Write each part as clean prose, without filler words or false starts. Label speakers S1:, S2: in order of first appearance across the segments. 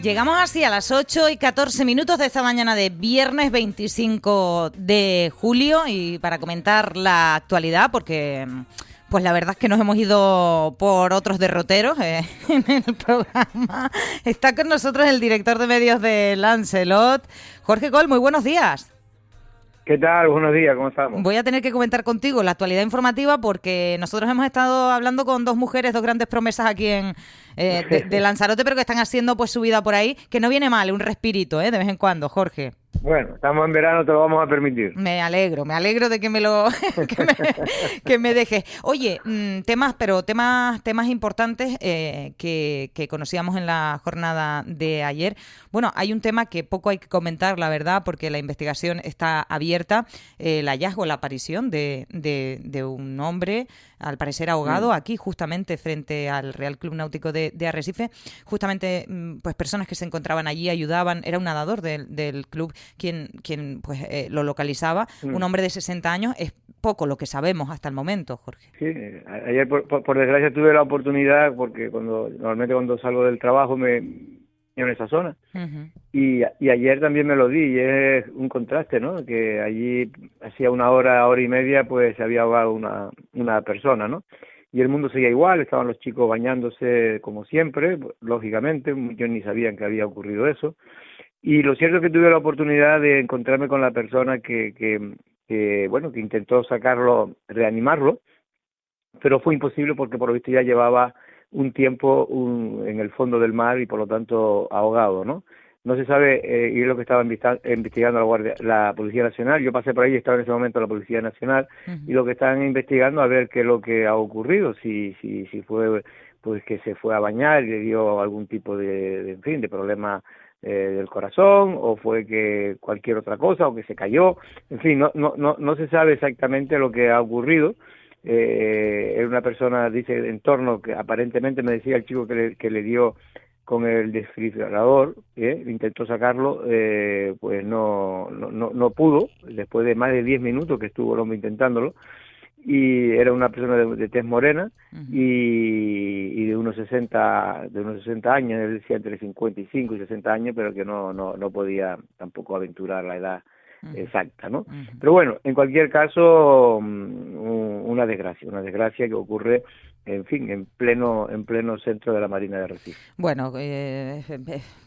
S1: Llegamos así a las 8:14 de esta mañana de viernes 25 de julio y para comentar la actualidad, porque pues la verdad es que nos hemos ido por otros derroteros en el programa. Está con nosotros el director de medios de Lancelot, Jorge Coll. Muy buenos días.
S2: ¿Qué tal? Buenos días, ¿cómo estamos?
S1: Voy a tener que comentar contigo la actualidad informativa porque nosotros hemos estado hablando con dos mujeres, dos grandes promesas aquí de Lanzarote, pero que están haciendo pues su vida por ahí, que no viene mal, un respirito, de vez en cuando, Jorge.
S2: Bueno, estamos en verano, te lo vamos a permitir.
S1: Me alegro de que me lo que me dejes. Oye, temas importantes que conocíamos en la jornada de ayer. Bueno, hay un tema que poco hay que comentar, la verdad, porque la investigación está abierta. El hallazgo, la aparición de un hombre, al parecer ahogado, aquí justamente frente al Real Club Náutico de Arrecife. Justamente, pues personas que se encontraban allí ayudaban. Era un nadador del club quien pues lo localizaba. Un hombre de 60 años. Es poco lo que sabemos hasta el momento, Jorge.
S2: Sí, ayer por desgracia tuve la oportunidad, porque normalmente cuando salgo del trabajo me en esa zona. Uh-huh. Y ayer también me lo di, y es un contraste, ¿no? Que allí hacía una hora y media, pues se había ahogado una persona, ¿no? Y el mundo seguía igual, estaban los chicos bañándose como siempre, lógicamente, muchos ni sabían que había ocurrido eso. Y lo cierto es que tuve la oportunidad de encontrarme con la persona que intentó sacarlo, reanimarlo, pero fue imposible porque por lo visto ya llevaba un tiempo en el fondo del mar y por lo tanto ahogado, ¿no? No se sabe, y es lo que estaba investigando la Policía Nacional. Yo pasé por ahí y estaba en ese momento la Policía Nacional, uh-huh. Y lo que están investigando a ver qué es lo que ha ocurrido, si fue pues que se fue a bañar y le dio algún tipo de problema del corazón, o fue que cualquier otra cosa, o que se cayó, en fin, no se sabe exactamente lo que ha ocurrido. Era una persona, dice el entorno, que aparentemente me decía el chico que le dio con el desfibrilador, intentó sacarlo, pues no pudo, después de más de 10 minutos que estuvo el hombre intentándolo, y era una persona de tez morena, uh-huh. y de unos 60 años, él decía entre 55 y 60 años, pero que no podía tampoco aventurar la edad exacta, ¿no? Uh-huh. Pero bueno, en cualquier caso, una desgracia que ocurre, en fin, en pleno centro de la Marina de Arrecife.
S1: Bueno,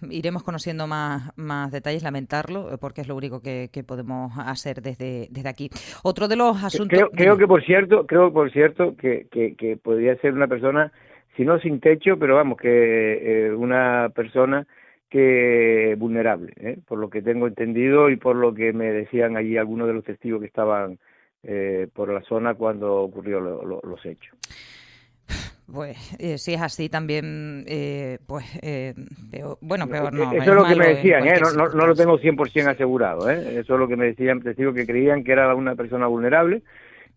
S1: iremos conociendo más detalles, lamentarlo, porque es lo único que podemos hacer desde aquí. Otro de los asuntos...
S2: Creo por cierto que podría ser una persona, si no sin techo, pero vamos, que una persona que vulnerable, por lo que tengo entendido y por lo que me decían allí algunos de los testigos que estaban por la zona cuando ocurrió los hechos.
S1: Pues si es así también, peor no.
S2: Eso es lo que me decían, no lo tengo 100% asegurado, Eso es lo que me decían testigos, que creían que era una persona vulnerable,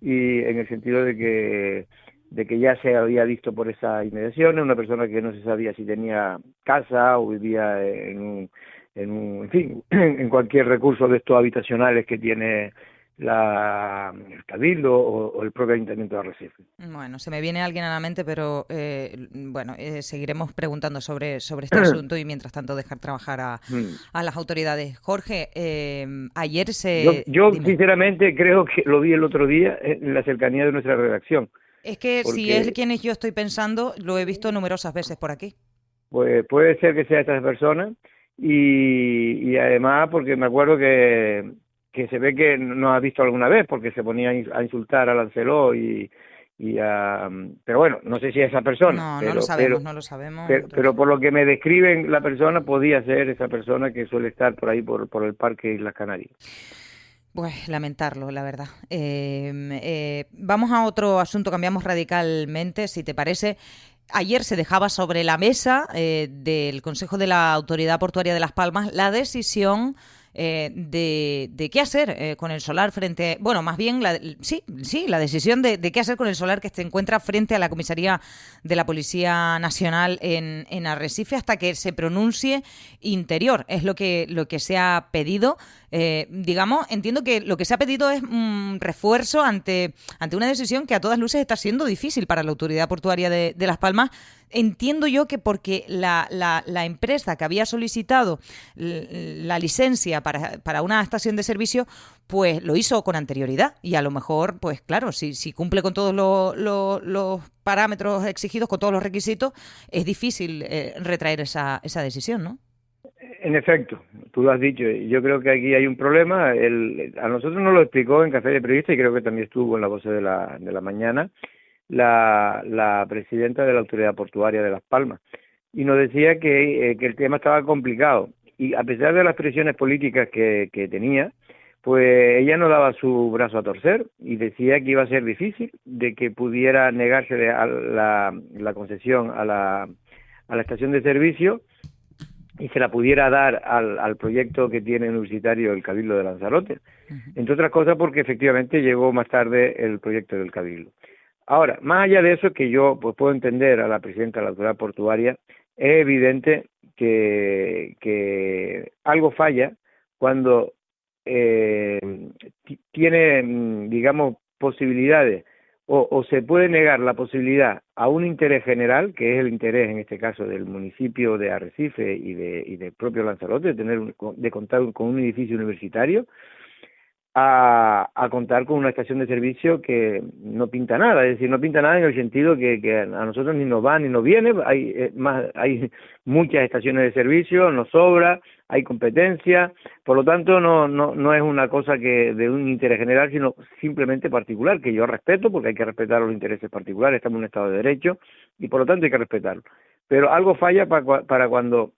S2: y en el sentido de que ya se había visto por esas inmediaciones, una persona que no se sabía si tenía casa o vivía en cualquier recurso de estos habitacionales que tiene el Cabildo o el propio Ayuntamiento de Arrecife.
S1: Bueno, se me viene alguien a la mente, pero seguiremos preguntando sobre este asunto, y mientras tanto dejar trabajar a las autoridades. Jorge, ayer
S2: Yo sinceramente creo que lo vi el otro día en la cercanía de nuestra redacción.
S1: Es que si es quienes yo estoy pensando, lo he visto numerosas veces por aquí.
S2: Pues puede ser que sea esta persona, y además porque me acuerdo que se ve que nos ha visto alguna vez, porque se ponía a insultar a Lancelot pero bueno, no sé si es esa persona.
S1: No lo sabemos.
S2: Pero por lo que me describen la persona, podía ser esa persona que suele estar por ahí por el Parque Islas Canarias.
S1: Pues lamentarlo, la verdad. Vamos a otro asunto, cambiamos radicalmente, si te parece. Ayer se dejaba sobre la mesa del Consejo de la Autoridad Portuaria de Las Palmas la decisión de qué hacer con el solar frente... Bueno, más bien, la decisión de qué hacer con el solar que se encuentra frente a la comisaría de la Policía Nacional en Arrecife hasta que se pronuncie Interior. Es lo que se ha pedido. Digamos, entiendo que lo que se ha pedido es un refuerzo ante una decisión que a todas luces está siendo difícil para la Autoridad Portuaria de Las Palmas. Entiendo yo que porque la empresa que había solicitado la licencia para una estación de servicio, pues lo hizo con anterioridad y a lo mejor, pues claro, si cumple con todos los parámetros exigidos, con todos los requisitos, es difícil retraer esa decisión, ¿no?
S2: En efecto, tú lo has dicho. Yo creo que aquí hay un problema. A nosotros nos lo explicó en Café de Periodista y creo que también estuvo en la Voz de la Mañana la presidenta de la Autoridad Portuaria de Las Palmas, y nos decía que el tema estaba complicado, y a pesar de las presiones políticas que tenía, pues ella no daba su brazo a torcer y decía que iba a ser difícil de que pudiera negarse a la concesión a la estación de servicio y se la pudiera dar al proyecto que tiene universitario el Cabildo de Lanzarote, entre otras cosas porque efectivamente llegó más tarde el proyecto del Cabildo. Ahora, más allá de eso, que yo pues puedo entender a la presidenta de la Autoridad Portuaria, es evidente que algo falla cuando tiene, digamos, posibilidades o se puede negar la posibilidad a un interés general, que es el interés en este caso del municipio de Arrecife y del propio Lanzarote, de contar con un edificio universitario, a contar con una estación de servicio que no pinta nada, es decir, no pinta nada en el sentido que a nosotros ni nos va ni nos viene. Hay muchas estaciones de servicio, nos sobra, hay competencia, por lo tanto no es una cosa que de un interés general, sino simplemente particular, que yo respeto, porque hay que respetar los intereses particulares, estamos en un Estado de Derecho, y por lo tanto hay que respetarlo. Pero algo falla para cuando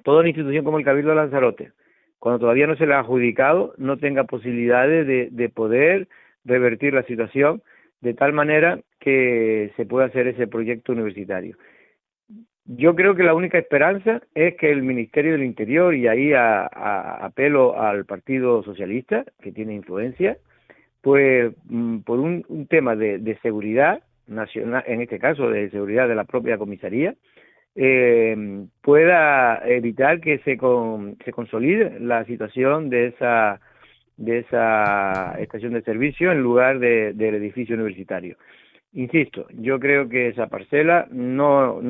S2: toda una institución como el Cabildo de Lanzarote, cuando todavía no se le ha adjudicado, no tenga posibilidades de poder revertir la situación de tal manera que se pueda hacer ese proyecto universitario. Yo creo que la única esperanza es que el Ministerio del Interior, y ahí apelo al Partido Socialista, que tiene influencia, pues por un tema de seguridad nacional, en este caso de seguridad de la propia comisaría, pueda evitar que se consolide la situación de esa estación de servicio en lugar del edificio universitario. Insisto, yo creo que esa parcela no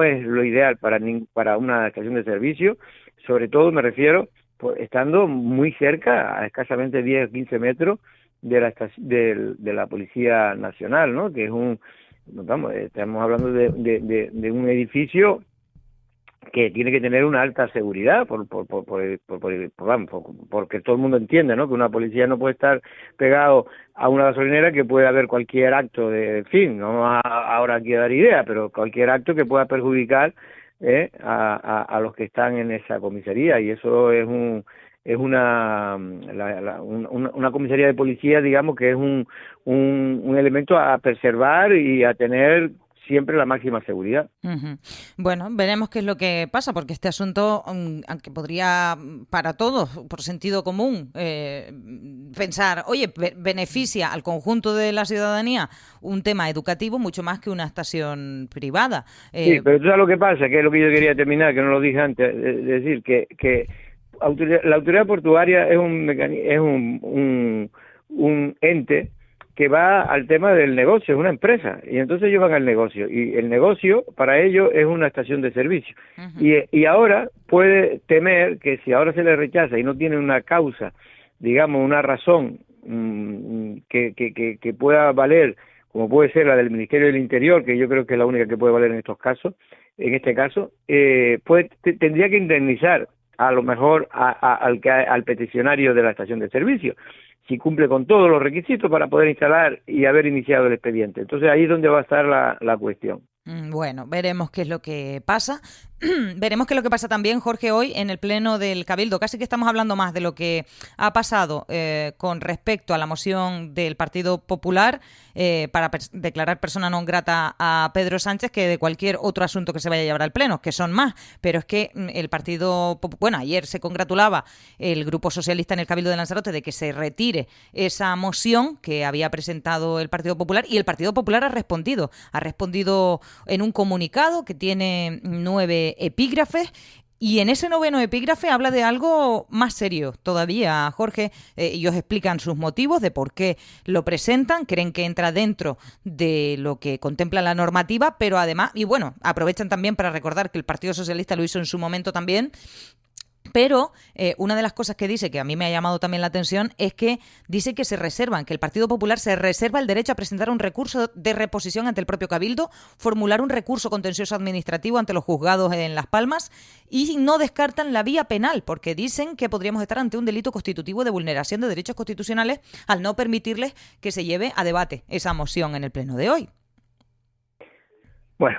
S2: es lo ideal para una estación de servicio, sobre todo me refiero estando muy cerca, a escasamente 10 o 15 metros de la Policía Nacional, ¿no? Que es estamos hablando de un edificio que tiene que tener una alta seguridad porque todo el mundo entiende, ¿no?, que una policía no puede estar pegado a una gasolinera, que puede haber cualquier acto en fin, no ahora aquí a dar idea, pero cualquier acto que pueda perjudicar a los que están en esa comisaría, y eso es una comisaría de policía, digamos, que es un elemento a preservar y a tener siempre la máxima seguridad.
S1: Uh-huh. Bueno, veremos qué es lo que pasa, porque este asunto, aunque podría para todos, por sentido común, pensar, oye, beneficia al conjunto de la ciudadanía un tema educativo mucho más que una estación privada.
S2: Sí, pero tú sabes lo que pasa, que es lo que yo quería terminar, que no lo dije antes, es decir, que la autoridad portuaria es un ente que va al tema del negocio, es una empresa, y entonces ellos van al negocio, y el negocio para ellos es una estación de servicio. Uh-huh. Y ahora puede temer que si ahora se le rechaza y no tiene una causa, digamos, una razón que pueda valer, como puede ser la del Ministerio del Interior, que yo creo que es la única que puede valer en estos casos, en este caso, pues tendría que indemnizar a lo mejor al peticionario de la estación de servicio, si cumple con todos los requisitos para poder instalar y haber iniciado el expediente. Entonces ahí es donde va a estar la cuestión.
S1: Bueno, veremos qué es lo que pasa. Veremos qué es lo que pasa también, Jorge, hoy en el Pleno del Cabildo. Casi que estamos hablando más de lo que ha pasado con respecto a la moción del Partido Popular para declarar persona non grata a Pedro Sánchez, que de cualquier otro asunto que se vaya a llevar al Pleno, que son más. Pero es que el Partido... Bueno, ayer se congratulaba el Grupo Socialista en el Cabildo de Lanzarote de que se retire esa moción que había presentado el Partido Popular, y el Partido Popular ha respondido en un comunicado que tiene 9 epígrafes, Y en ese noveno epígrafe habla de algo más serio todavía, Jorge. Ellos explican sus motivos de por qué lo presentan, creen que entra dentro de lo que contempla la normativa, pero además, y bueno, aprovechan también para recordar que el Partido Socialista lo hizo en su momento también. Pero una de las cosas que dice, que a mí me ha llamado también la atención, es que dice que el Partido Popular se reserva el derecho a presentar un recurso de reposición ante el propio Cabildo, formular un recurso contencioso administrativo ante los juzgados en Las Palmas y no descartan la vía penal, porque dicen que podríamos estar ante un delito constitutivo de vulneración de derechos constitucionales al no permitirles que se lleve a debate esa moción en el pleno de hoy.
S2: Bueno,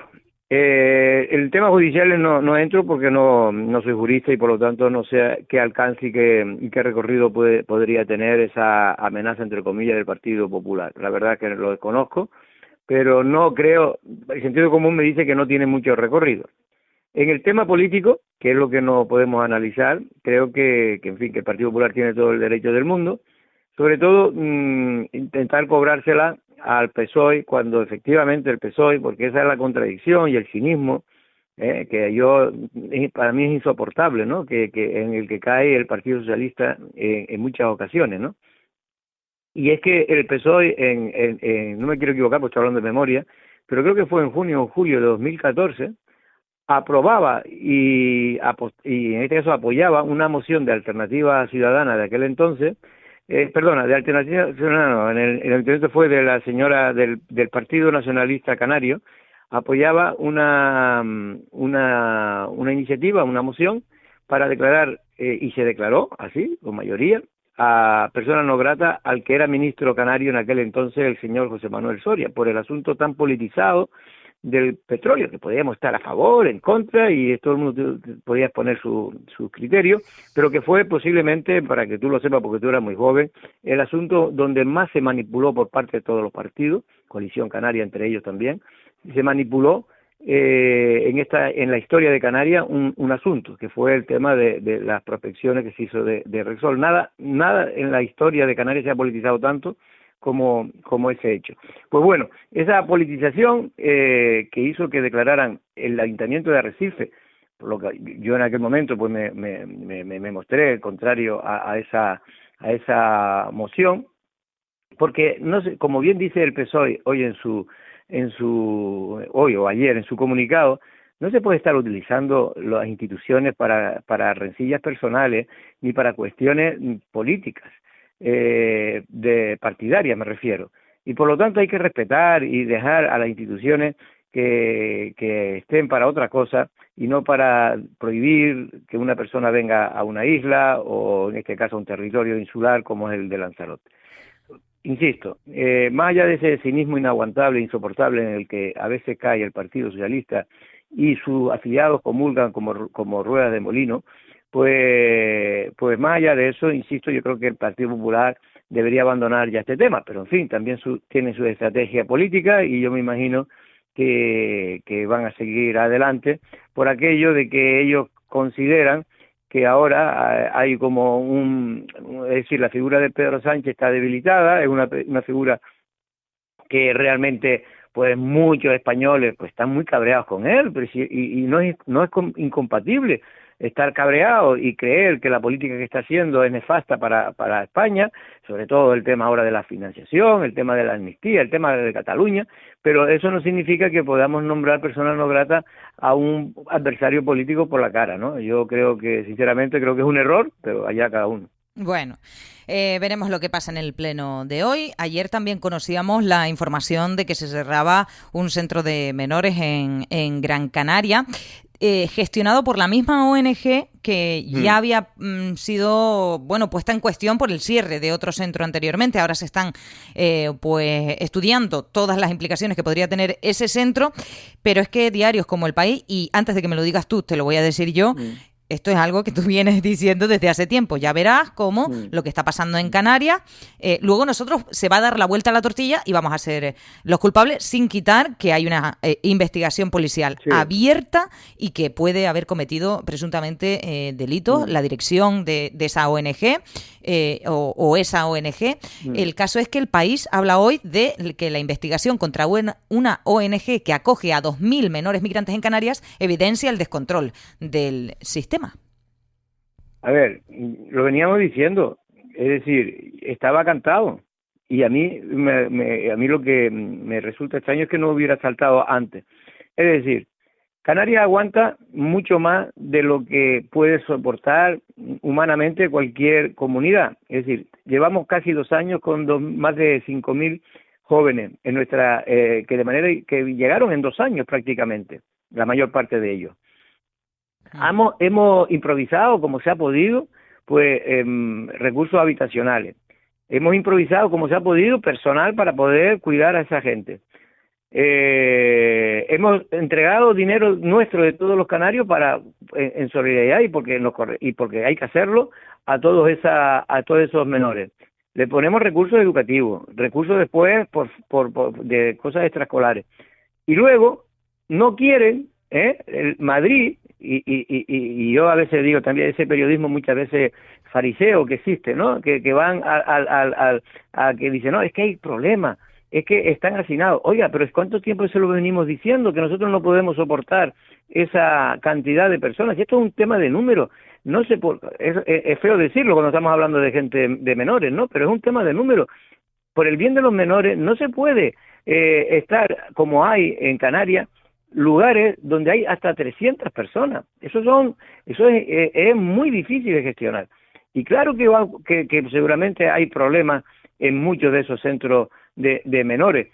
S2: el tema judicial no entro porque no soy jurista y por lo tanto no sé qué alcance y qué recorrido podría tener esa amenaza, entre comillas, del Partido Popular. La verdad es que lo desconozco, pero no creo, el sentido común me dice que no tiene mucho recorrido. En el tema político, que es lo que no podemos analizar, creo que en fin, que el Partido Popular tiene todo el derecho del mundo, sobre todo intentar cobrársela al PSOE cuando efectivamente el PSOE, porque esa es la contradicción y el cinismo que para mí es insoportable, ¿no? Que en el que cae el Partido Socialista en muchas ocasiones, ¿no? Y es que el PSOE, no me quiero equivocar porque estoy hablando de memoria, pero creo que fue en junio o julio de 2014, aprobaba y en este caso apoyaba una moción de Alternativa Ciudadana de aquel entonces, de Alternativa Ciudadana, en el intento fue de la señora del Partido Nacionalista Canario, apoyaba una iniciativa, una moción para declarar, y se declaró así, con mayoría, a persona no grata al que era ministro canario en aquel entonces, el señor José Manuel Soria, por el asunto tan politizado del petróleo, que podíamos estar a favor, en contra, y todo el mundo podía exponer su criterio, pero que fue posiblemente, para que tú lo sepas porque tú eras muy joven, el asunto donde más se manipuló por parte de todos los partidos, Coalición Canaria entre ellos también, se manipuló en la historia de Canarias un asunto, que fue el tema de las prospecciones que se hizo de Repsol. Nada en la historia de Canarias se ha politizado tanto como ese hecho. Pues bueno, esa politización que hizo que declararan el Ayuntamiento de Arrecife, por lo que yo en aquel momento pues me mostré contrario a esa moción, porque no sé, como bien dice el PSOE hoy hoy o ayer en su comunicado, no se puede estar utilizando las instituciones para rencillas personales ni para cuestiones políticas. De partidaria me refiero, y por lo tanto hay que respetar y dejar a las instituciones que estén para otra cosa y no para prohibir que una persona venga a una isla o en este caso a un territorio insular como es el de Lanzarote. Insisto, más allá de ese cinismo inaguantable e insoportable en el que a veces cae el Partido Socialista y sus afiliados comulgan como ruedas de molino, pues más allá de eso, insisto, yo creo que el Partido Popular debería abandonar ya este tema, pero en fin, también tiene su estrategia política y yo me imagino que van a seguir adelante por aquello de que ellos consideran que ahora hay como es decir, la figura de Pedro Sánchez está debilitada, es una figura que realmente pues muchos españoles pues están muy cabreados con él, pero y no es incompatible estar cabreado y creer que la política que está haciendo es nefasta para España, sobre todo el tema ahora de la financiación, el tema de la amnistía, el tema de Cataluña, pero eso no significa que podamos nombrar persona no grata a un adversario político por la cara, ¿no? Yo sinceramente creo que es un error, pero allá cada uno.
S1: Bueno, veremos lo que pasa en el pleno de hoy. Ayer también conocíamos la información de que se cerraba un centro de menores en Gran Canaria, gestionado por la misma ONG que ya había sido puesta en cuestión por el cierre de otro centro anteriormente. Ahora se están estudiando todas las implicaciones que podría tener ese centro, pero es que diarios como El País, y antes de que me lo digas tú, te lo voy a decir yo, esto es algo que tú vienes diciendo desde hace tiempo. Ya verás cómo lo que está pasando en Canarias, luego nosotros se va a dar la vuelta a la tortilla y vamos a ser los culpables, sin quitar que hay una investigación policial abierta y que puede haber cometido presuntamente delitos la dirección de esa ONG o esa ONG. El caso es que el país habla hoy de que la investigación contra una ONG que acoge a 2.000 menores migrantes en Canarias evidencia el descontrol del sistema.
S2: A ver, lo veníamos diciendo, es decir, estaba cantado. Y a mí lo que me resulta extraño es que no hubiera saltado antes. Es decir, Canarias aguanta mucho más de lo que puede soportar humanamente cualquier comunidad. Es decir, llevamos casi 2 años con más de 5.000 jóvenes en nuestra que de manera que llegaron en 2 años prácticamente, la mayor parte de ellos. Hemos improvisado como se ha podido, pues recursos habitacionales. Hemos improvisado como se ha podido personal para poder cuidar a esa gente. Hemos entregado dinero nuestro de todos los canarios para en solidaridad y porque hay que hacerlo a todos esos menores. Le ponemos recursos educativos, recursos después de cosas extraescolares. Y luego no quieren, el Madrid, y yo a veces digo también ese periodismo muchas veces fariseo que existe, ¿no? Que van a que dicen, no, es que hay problemas, es que están hacinados. Oiga, pero ¿cuánto tiempo se lo venimos diciendo? Que nosotros no podemos soportar esa cantidad de personas. Y esto es un tema de números. No sé, es feo decirlo cuando estamos hablando de gente, de menores, ¿no? Pero es un tema de números. Por el bien de los menores no se puede estar como hay en Canarias, lugares donde hay hasta 300 personas. Eso es muy difícil de gestionar. Y claro que seguramente hay problemas en muchos de esos centros de menores.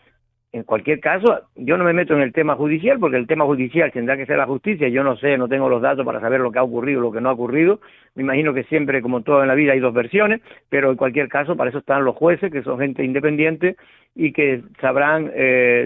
S2: En cualquier caso, yo no me meto en el tema judicial, porque el tema judicial tendrá que ser la justicia. Yo no sé, no tengo los datos para saber lo que ha ocurrido, lo que no ha ocurrido. Me imagino que siempre, como todo en la vida, hay 2 versiones, pero en cualquier caso, para eso están los jueces, que son gente independiente y que sabrán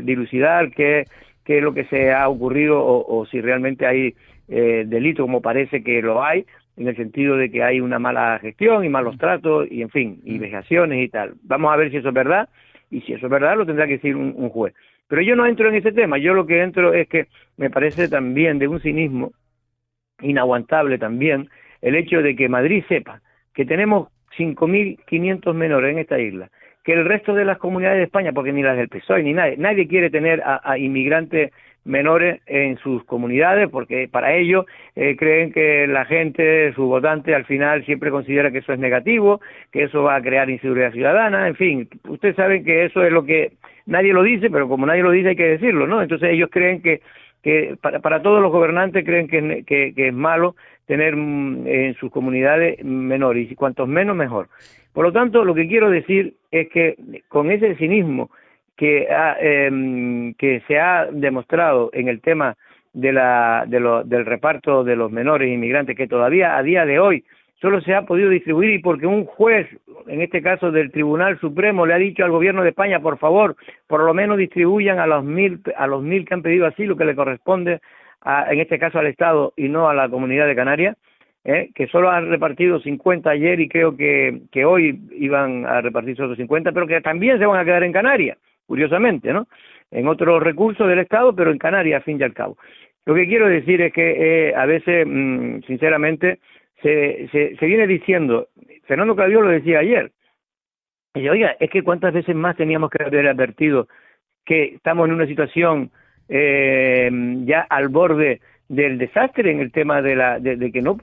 S2: dilucidar qué es lo que se ha ocurrido o si realmente hay delito, como parece que lo hay, en el sentido de que hay una mala gestión y malos tratos y, en fin, y vejaciones y tal. Vamos a ver si eso es verdad, y si eso es verdad lo tendrá que decir un juez. Pero yo no entro en ese tema. Yo lo que entro es que me parece también de un cinismo inaguantable también el hecho de que Madrid sepa que tenemos 5.500 menores en esta isla, que el resto de las comunidades de España, porque ni las del PSOE ni nadie quiere tener a inmigrantes menores en sus comunidades, porque para ellos creen que la gente, su votante, al final siempre considera que eso es negativo, que eso va a crear inseguridad ciudadana, en fin, ustedes saben que eso es lo que nadie lo dice, pero como nadie lo dice hay que decirlo, ¿no? Entonces ellos creen que para todos los gobernantes creen que es malo tener en sus comunidades menores, y cuantos menos mejor. Por lo tanto, lo que quiero decir es que con ese cinismo que se ha demostrado en el tema del reparto de los menores inmigrantes, que todavía a día de hoy solo se ha podido distribuir y porque un juez, en este caso del Tribunal Supremo, le ha dicho al gobierno de España, por favor, por lo menos distribuyan a los 1.000 que han pedido asilo, que le corresponde en este caso al Estado y no a la Comunidad de Canarias, que solo han repartido 50 ayer y creo que hoy iban a repartirse otros 50, pero que también se van a quedar en Canarias, curiosamente, ¿no? En otros recursos del Estado, pero en Canarias, al fin y al cabo. Lo que quiero decir es que a veces, sinceramente, se viene diciendo, Fernando Clavijo lo decía ayer, y yo, oiga, es que cuántas veces más teníamos que haber advertido que estamos en una situación ya al borde del desastre en el tema de que no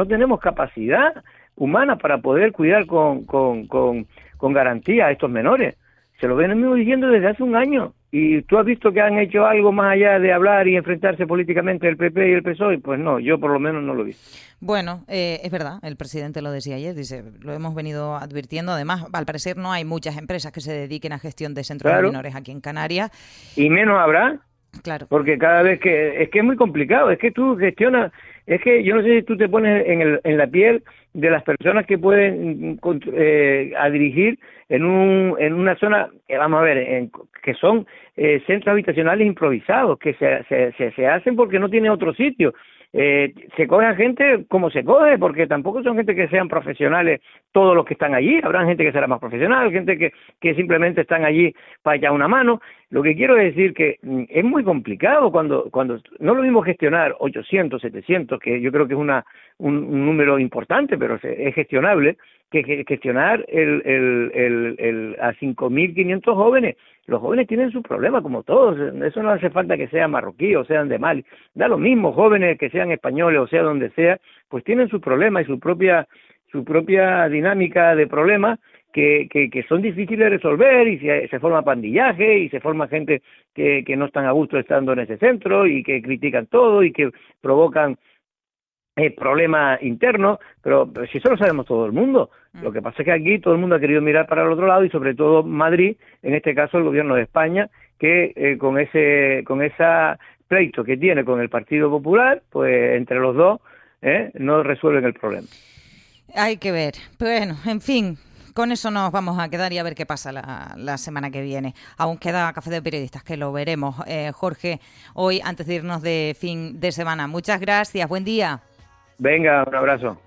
S2: tenemos capacidad humana para poder cuidar con garantía a estos menores. Se lo venimos diciendo desde hace un año. ¿Y tú has visto que han hecho algo más allá de hablar y enfrentarse políticamente el PP y el PSOE? Pues no, yo por lo menos no lo vi.
S1: Bueno, es verdad, el presidente lo decía ayer, dice, lo hemos venido advirtiendo. Además, al parecer no hay muchas empresas que se dediquen a gestión de centros de menores aquí en Canarias.
S2: Y menos habrá.
S1: Claro.
S2: Porque cada vez es que es muy complicado, es que tú gestionas, es que yo no sé si tú te pones en la piel de las personas que pueden a dirigir en una zona, vamos a ver, que son centros habitacionales improvisados, que se hacen porque no tiene otro sitio. Se coge a gente como se coge, porque tampoco son gente que sean profesionales todos los que están allí. Habrá gente que será más profesional, gente que simplemente están allí para echar una mano. Lo que quiero decir que es muy complicado cuando no lo mismo gestionar 800, 700, que yo creo que es un número importante, pero es gestionable, que gestionar a 5.500 jóvenes. Los jóvenes tienen sus problemas como todos, eso no hace falta que sean marroquíes o sean de Mali, da lo mismo, jóvenes que sean españoles o sea donde sea, pues tienen sus problemas y su propia dinámica de problemas que son difíciles de resolver, y se forma pandillaje y se forma gente que no están a gusto estando en ese centro y que critican todo y que provocan problemas internos, pero si eso lo sabemos todo el mundo. Lo que pasa es que aquí todo el mundo ha querido mirar para el otro lado, y sobre todo Madrid, en este caso el gobierno de España, que con esa pleito que tiene con el Partido Popular, pues entre los dos no resuelven el problema.
S1: Hay que ver. Bueno, en fin, con eso nos vamos a quedar y a ver qué pasa la semana que viene. Aún queda Café de Periodistas, que lo veremos. Jorge, hoy, antes de irnos de fin de semana, muchas gracias, buen día.
S2: Venga, un abrazo.